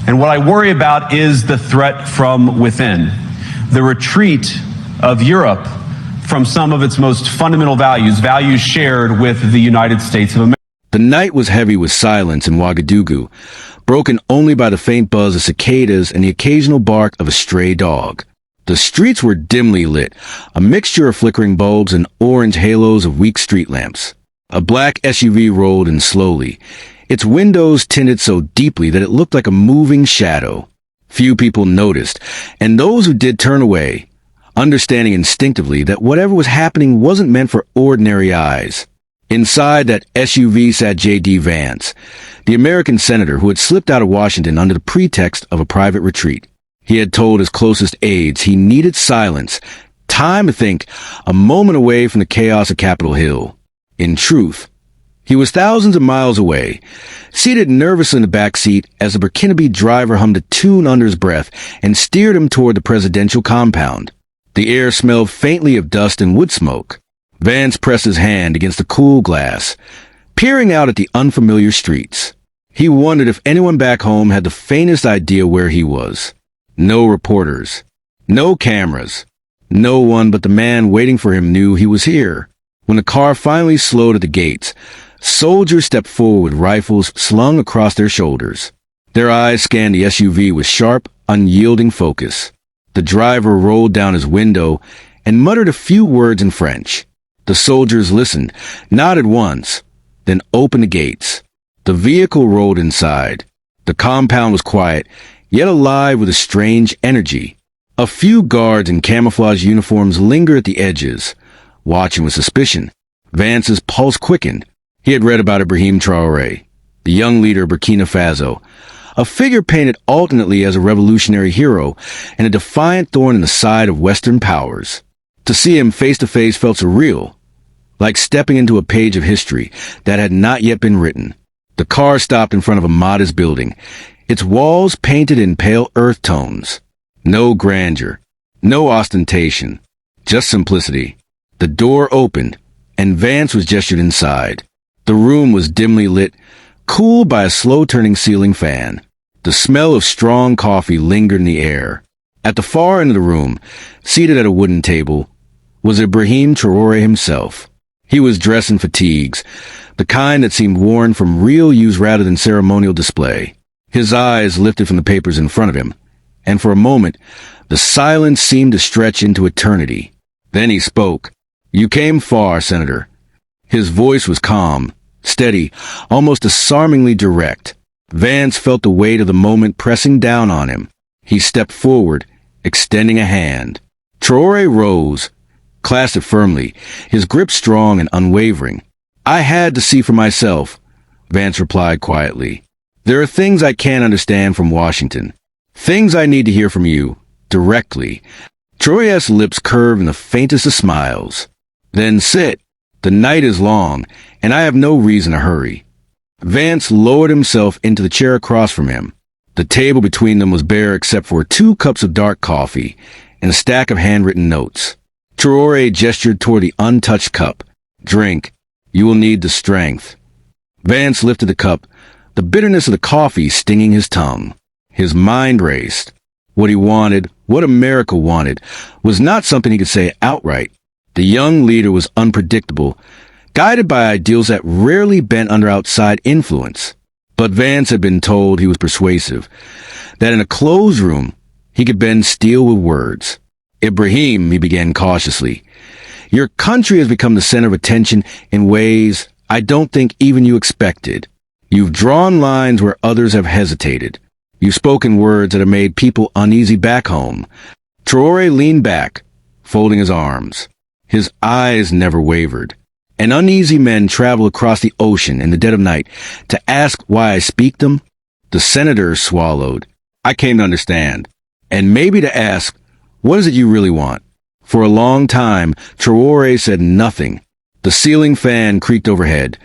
And what I worry about is the threat from within, the retreat of Europe from some of its most fundamental values, values shared with the United States of America. The night was heavy with silence in Ouagadougou, broken only by the faint buzz of cicadas and the occasional bark of a stray dog. The streets were dimly lit, a mixture of flickering bulbs and orange halos of weak street lamps. A black SUV rolled in slowly, its windows tinted so deeply that it looked like a moving shadow. Few people noticed, and those who did turn away, understanding instinctively that whatever was happening wasn't meant for ordinary eyes. Inside that SUV sat JD Vance, the American senator who had slipped out of Washington under the pretext of a private retreat. He had told his closest aides he needed silence, time to think, a moment away from the chaos of Capitol Hill. In truth, he was thousands of miles away, seated nervously in the back seat as the Burkinabe driver hummed a tune under his breath and steered him toward the presidential compound. The air smelled faintly of dust and wood smoke. Vance pressed his hand against the cool glass, peering out at the unfamiliar streets. He wondered if anyone back home had the faintest idea where he was. No reporters, no cameras, no one but the man waiting for him knew he was here. When the car finally slowed at the gates, soldiers stepped forward with rifles slung across their shoulders. Their eyes scanned the SUV with sharp, unyielding focus. The driver rolled down his window and muttered a few words in French. The soldiers listened, nodded once, then opened the gates. The vehicle rolled inside. The compound was quiet, yet alive with a strange energy. A few guards in camouflage uniforms lingered at the edges, watching with suspicion. Vance's pulse quickened. He had read about Ibrahim Traoré, the young leader of Burkina Faso, a figure painted alternately as a revolutionary hero and a defiant thorn in the side of Western powers. To see him face to face felt surreal, like stepping into a page of history that had not yet been written. The car stopped in front of a modest building, its walls painted in pale earth tones. No grandeur, no ostentation, just simplicity. The door opened, and Vance was gestured inside. The room was dimly lit, cooled by a slow-turning ceiling fan. The smell of strong coffee lingered in the air. At the far end of the room, seated at a wooden table, was Ibrahim Traoré himself. He was dressed in fatigues, the kind that seemed worn from real use rather than ceremonial display. His eyes lifted from the papers in front of him, and for a moment, the silence seemed to stretch into eternity. Then he spoke. "You came far, Senator." His voice was calm, steady, almost disarmingly direct. Vance felt the weight of the moment pressing down on him. He stepped forward, extending a hand. Traoré rose, clasped it firmly, his grip strong and unwavering. "I had to see for myself," Vance replied quietly. "There are things I can't understand from Washington. Things I need to hear from you, directly." Traoré's lips curved in the faintest of smiles. "Then sit. The night is long, and I have no reason to hurry." Vance lowered himself into the chair across from him. The table between them was bare except for 2 cups of dark coffee and a stack of handwritten notes. Traoré gestured toward the untouched cup. "Drink. You will need the strength." Vance lifted the cup, the bitterness of the coffee stinging his tongue. His mind raced. What he wanted, what America wanted, was not something he could say outright. The young leader was unpredictable, guided by ideals that rarely bent under outside influence. But Vance had been told he was persuasive, that in a closed room, he could bend steel with words. "Ibrahim," he began cautiously, "your country has become the center of attention in ways I don't think even you expected. You've drawn lines where others have hesitated. You've spoken words that have made people uneasy back home." Traoré leaned back, folding his arms. His eyes never wavered. "And uneasy men travel across the ocean in the dead of night to ask why I speak them?" The senator swallowed. "I came to understand. And maybe to ask, what is it you really want?" For a long time, Traoré said nothing. The ceiling fan creaked overhead,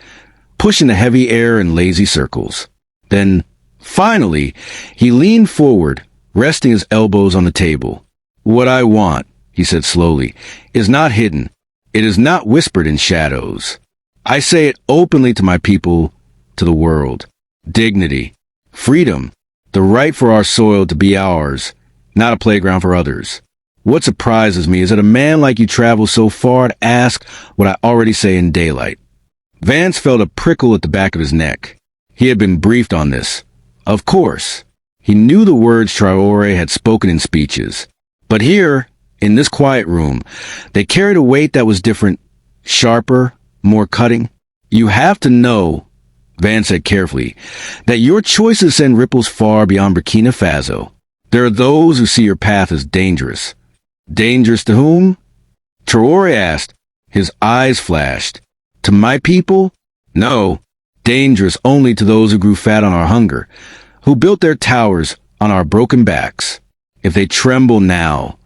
pushing the heavy air in lazy circles. Then, finally, he leaned forward, resting his elbows on the table. "What I want," he said slowly, "is not hidden. It is not whispered in shadows. I say it openly to my people, to the world. Dignity, freedom, The right for our soil to be ours, not a playground for others. What surprises me is that a man like you travels so far to ask what I already say in daylight. Vance felt a prickle at the back of his neck. He had been briefed on this. Of course. He knew the words Traore had spoken in speeches. But here, in this quiet room, they carried a weight that was different, sharper, more cutting. You have to know, Vance said carefully, that your choices send ripples far beyond Burkina Faso. There are those who see your path as dangerous. Dangerous to whom? Traore asked. His eyes flashed. To my people? No. Dangerous only to those who grew fat on our hunger, who built their towers on our broken backs. If they tremble now,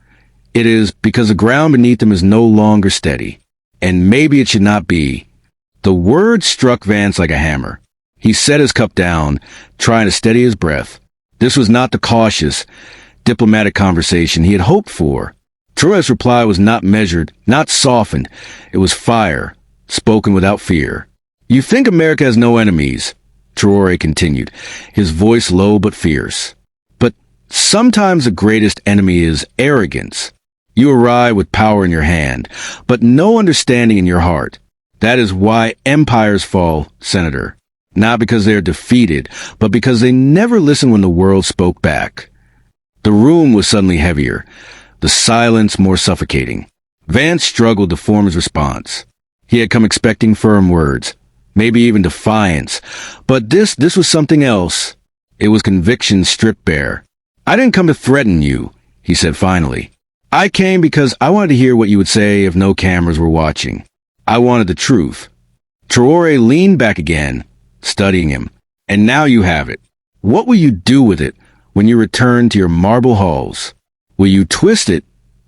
it is because the ground beneath them is no longer steady. And maybe it should not be. The word struck Vance like a hammer. He set his cup down, trying to steady his breath. This was not the cautious, diplomatic conversation he had hoped for. Traore's reply was not measured, not softened. It was fire, spoken without fear. You think America has no enemies, Traore continued, his voice low but fierce. But sometimes the greatest enemy is arrogance. You arrive with power in your hand, but no understanding in your heart. That is why empires fall, Senator. Not because they are defeated, but because they never listened when the world spoke back. The room was suddenly heavier, the silence more suffocating. Vance struggled to form his response. He had come expecting firm words, maybe even defiance, but this was something else. It was conviction stripped bare. I didn't come to threaten you, he said finally. I came because I wanted to hear what you would say if no cameras were watching. I wanted the truth. Traore leaned back again, studying him. And now you have it. What will you do with it when you return to your marble halls? Will you twist it,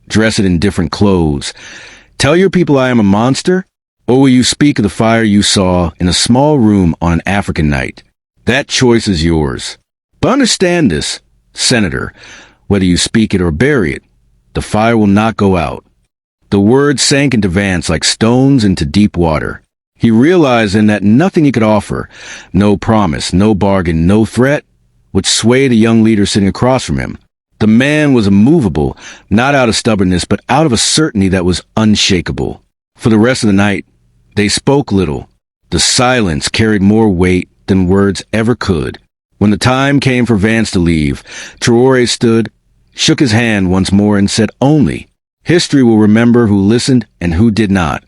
dress it in different clothes, tell your people I am a monster? Or will you speak of the fire you saw in a small room on an African night? That choice is yours. But understand this, Senator, whether you speak it or bury it, the fire will not go out. The words sank into Vance like stones into deep water. He realized then that nothing he could offer, no promise, no bargain, no threat, would sway the young leader sitting across from him. The man was immovable, not out of stubbornness, but out of a certainty that was unshakable. For the rest of the night, they spoke little. The silence carried more weight than words ever could. When the time came for Vance to leave, Traore stood, shook his hand once more, and said only, "History will remember who listened and who did not."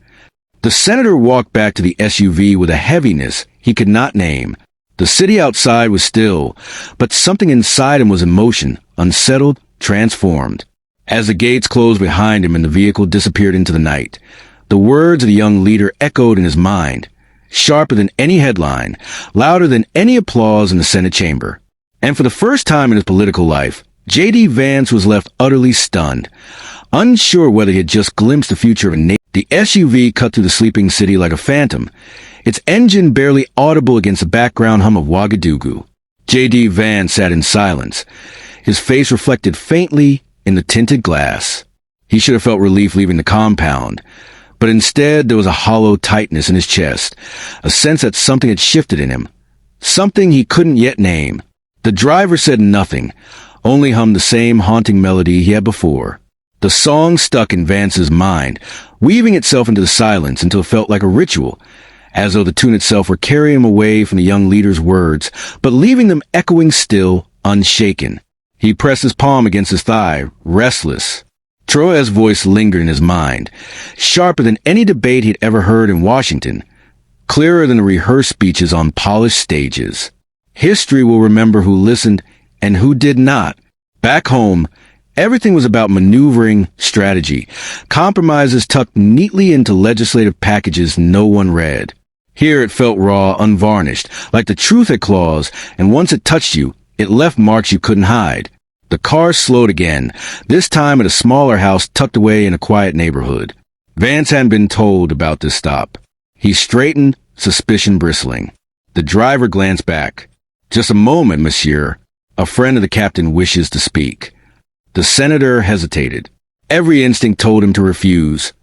The senator walked back to the SUV with a heaviness he could not name. The city outside was still, but something inside him was in motion, unsettled, transformed. As the gates closed behind him and the vehicle disappeared into the night, the words of the young leader echoed in his mind, sharper than any headline, louder than any applause in the Senate chamber. And for the first time in his political life, JD Vance was left utterly stunned, unsure whether he had just glimpsed the future of a nation. The SUV cut through the sleeping city like a phantom, its engine barely audible against the background hum of Ouagadougou. JD Vance sat in silence, his face reflected faintly in the tinted glass. He should have felt relief leaving the compound, but instead there was a hollow tightness in his chest, a sense that something had shifted in him, something he couldn't yet name. The driver said nothing, only hummed the same haunting melody he had before. The song stuck in Vance's mind, weaving itself into the silence until it felt like a ritual, as though the tune itself were carrying him away from the young leader's words, but leaving them echoing still, unshaken. He pressed his palm against his thigh, restless. Traore's voice lingered in his mind, sharper than any debate he'd ever heard in Washington, clearer than the rehearsed speeches on polished stages. History will remember who listened and who did not. Back home, everything was about maneuvering, strategy, compromises tucked neatly into legislative packages no one read. Here it felt raw, unvarnished, like the truth had claws, and once it touched you, it left marks you couldn't hide. The car slowed again, this time at a smaller house tucked away in a quiet neighborhood. Vance hadn't been told about this stop. He straightened, suspicion bristling. The driver glanced back. "Just a moment, monsieur. A friend of the captain wishes to speak." The senator hesitated. Every instinct told him to refuse,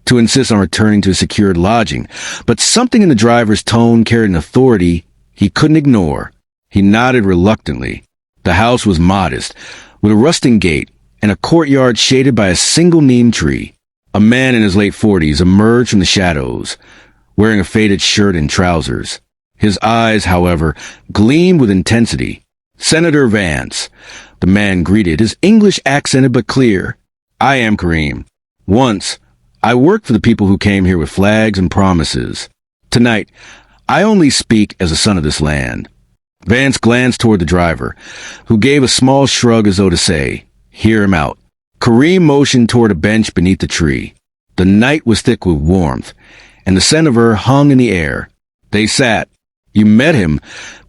to insist on returning to a secured lodging, but something in the driver's tone carried an authority he couldn't ignore. He nodded reluctantly. The house was modest, with a rusting gate and a courtyard shaded by a single neem tree. A man in his late 40s emerged from the shadows, wearing a faded shirt and trousers. His eyes, however, gleamed with intensity. "Senator Vance," the man greeted, his English accented but clear. "I am Kareem. Once, I worked for the people who came here with flags and promises. Tonight, I only speak as a son of this land." Vance glanced toward the driver, who gave a small shrug as though to say, "Hear him out." Kareem motioned toward a bench beneath the tree. The night was thick with warmth, and the scent of her hung in the air. They sat. "You met him,"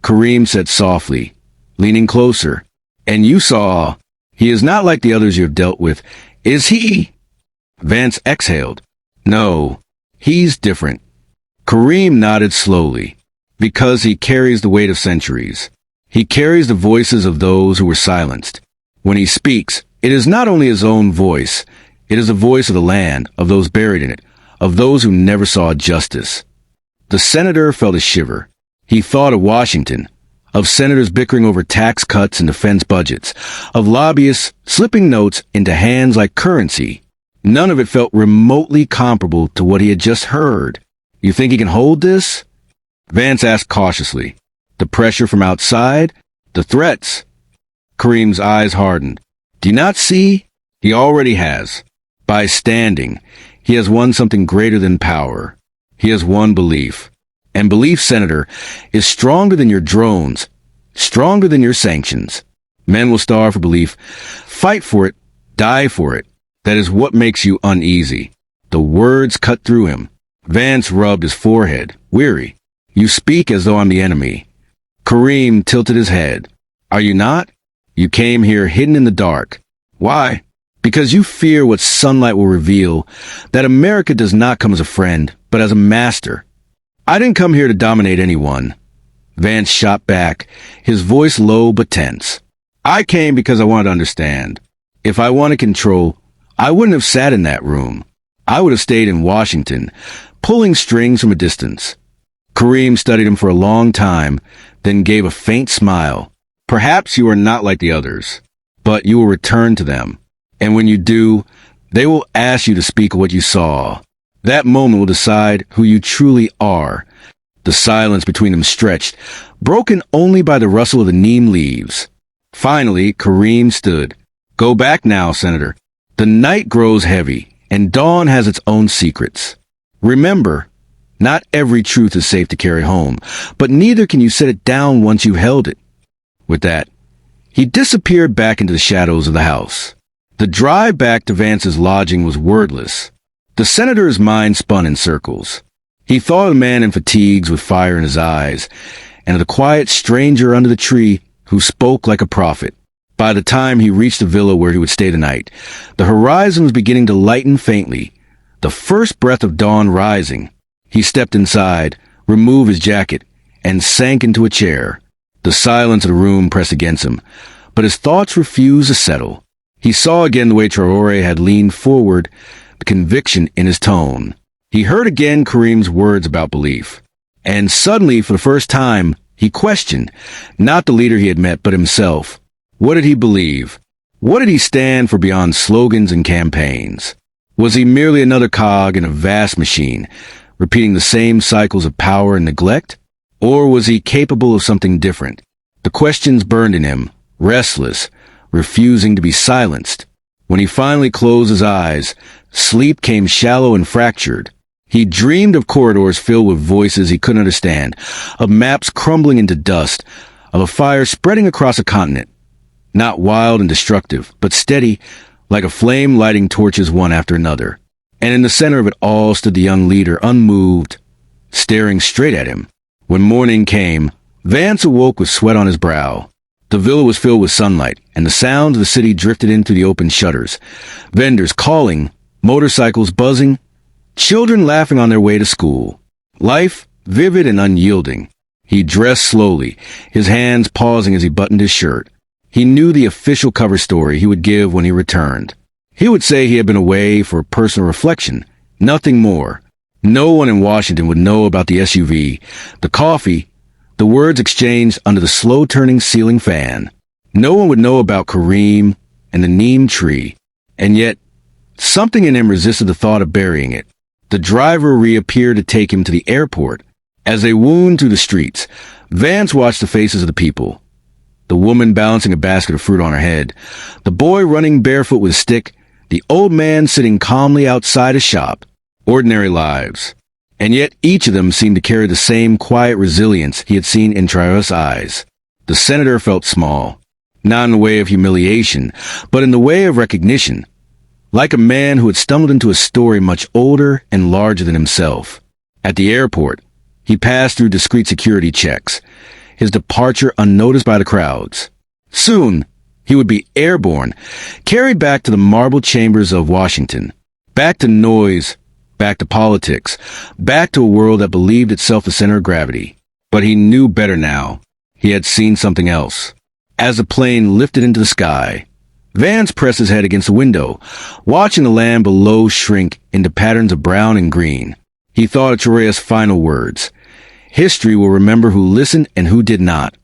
Kareem said softly, leaning closer. "And you saw. He is not like the others you have dealt with, is he?" Vance exhaled. "No, he's different." Kareem nodded slowly. "Because he carries the weight of centuries. He carries the voices of those who were silenced. When he speaks, it is not only his own voice, it is the voice of the land, of those buried in it, of those who never saw justice." The senator felt a shiver. He thought of Washington, of senators bickering over tax cuts and defense budgets, of lobbyists slipping notes into hands like currency. None of it felt remotely comparable to what he had just heard. "You think he can hold this?" Vance asked cautiously. "The pressure from outside? The threats?" Kareem's eyes hardened. "Do you not see? He already has. By standing, he has won something greater than power. He has won belief. And belief, Senator, is stronger than your drones, stronger than your sanctions. Men will starve for belief, fight for it, die for it. That is what makes you uneasy." The words cut through him. Vance rubbed his forehead, weary. "You speak as though I'm the enemy." Kareem tilted his head. "Are you not? You came here hidden in the dark. Why? Because you fear what sunlight will reveal, that America does not come as a friend, but as a master. I didn't come here to dominate anyone." Vance shot back, his voice low but tense. "I came because I wanted to understand. If I wanted control, I wouldn't have sat in that room. I would have stayed in Washington, pulling strings from a distance." Kareem studied him for a long time, then gave a faint smile. "Perhaps you are not like the others, but you will return to them. And when you do, they will ask you to speak of what you saw. That moment will decide who you truly are." The silence between them stretched, broken only by the rustle of the neem leaves. Finally, Kareem stood. "Go back now, Senator. The night grows heavy, and dawn has its own secrets. Remember, not every truth is safe to carry home, but neither can you set it down once you've held it." With that, he disappeared back into the shadows of the house. The drive back to Vance's lodging was wordless. The senator's mind spun in circles. He thought of the man in fatigues with fire in his eyes, and of the quiet stranger under the tree who spoke like a prophet. By the time he reached the villa where he would stay the night, the horizon was beginning to lighten faintly, the first breath of dawn rising. He stepped inside, removed his jacket, and sank into a chair. The silence of the room pressed against him, but his thoughts refused to settle. He saw again the way Traore had leaned forward, the conviction in his tone. He heard again Kareem's words about belief. And suddenly, for the first time, he questioned, not the leader he had met, but himself. What did he believe? What did he stand for beyond slogans and campaigns? Was he merely another cog in a vast machine, repeating the same cycles of power and neglect? Or was he capable of something different? The questions burned in him, restless, refusing to be silenced. When he finally closed his eyes, sleep came shallow and fractured. He dreamed of corridors filled with voices he couldn't understand, of maps crumbling into dust, of a fire spreading across a continent. Not wild and destructive, but steady, like a flame lighting torches one after another. And in the center of it all stood the young leader, unmoved, staring straight at him. When morning came, Vance awoke with sweat on his brow. The villa was filled with sunlight, and the sounds of the city drifted in through the open shutters. Vendors calling, motorcycles buzzing, children laughing on their way to school. Life vivid and unyielding. He dressed slowly, his hands pausing as he buttoned his shirt. He knew the official cover story he would give when he returned. He would say he had been away for personal reflection, nothing more. No one in Washington would know about the SUV, the coffee, the words exchanged under the slow-turning ceiling fan. No one would know about Kareem and the neem tree, and yet something in him resisted the thought of burying it. The driver reappeared to take him to the airport. As they wound through the streets, Vance watched the faces of the people. The woman balancing a basket of fruit on her head, the boy running barefoot with a stick, the old man sitting calmly outside a shop. Ordinary lives. And yet each of them seemed to carry the same quiet resilience he had seen in Traoré's eyes. The senator felt small, not in the way of humiliation, but in the way of recognition, like a man who had stumbled into a story much older and larger than himself. At the airport, he passed through discreet security checks, his departure unnoticed by the crowds. Soon, he would be airborne, carried back to the marble chambers of Washington, back to noise, back to politics, back to a world that believed itself the center of gravity. But he knew better now. He had seen something else. As the plane lifted into the sky, Vance pressed his head against the window, watching the land below shrink into patterns of brown and green. He thought of Traoré's final words. History will remember who listened and who did not.